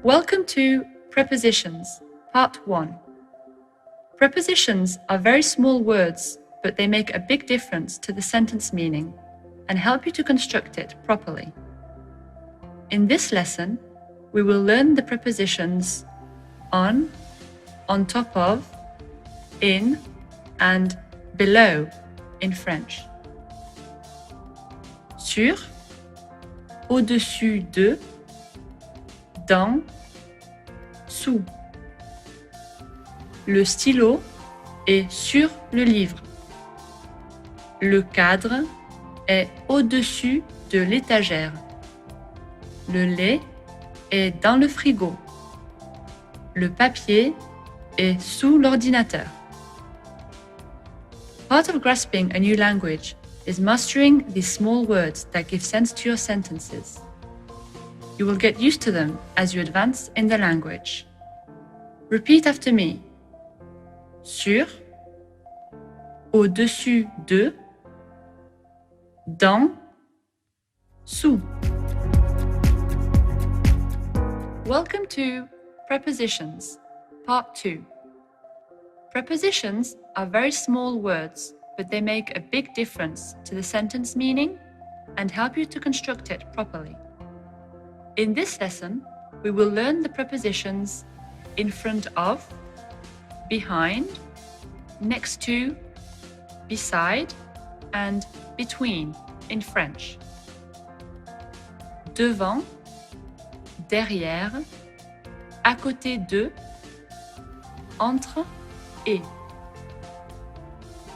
Welcome to Prepositions, Part 1. Prepositions are very small words, but they make a big difference to the sentence meaning and help you to construct it properly. In this lesson, we will learn the prepositions on top of, in, and below in French. Sur, au-dessus de, dans, sous. Le stylo est sur le livre. Le cadre est au-dessus de l'étagère. Le lait est dans le frigo. Le papier est sous l'ordinateur. Part of grasping a new language is mastering these small words that give sense to your sentences. You will get used to them as you advance in the language. Repeat after me. Sur, au-dessus de, dans, sous. Welcome to Prepositions, Part 2. Prepositions are very small words, but they make a big difference to the sentence meaning and help you to construct it properly. In this lesson, we will learn the prepositions in front of, behind, next to, beside, and between in French. Devant, derrière, à côté de, entre et.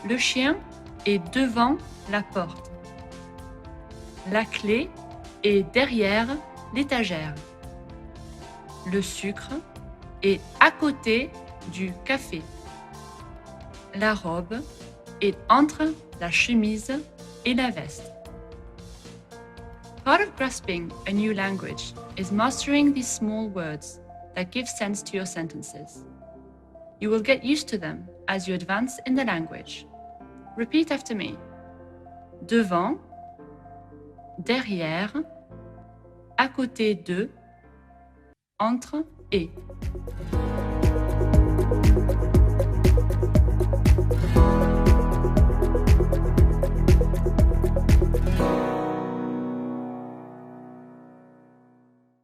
Le chien est devant la porte. La clé est derrière l'étagère. Le sucre est à côté du café. La robe est entre la chemise et la veste. Part of grasping a new language is mastering these small words that give sense to your sentences. You will get used to them as you advance in the language. Repeat after me. Devant, derrière, à côté de, entre et.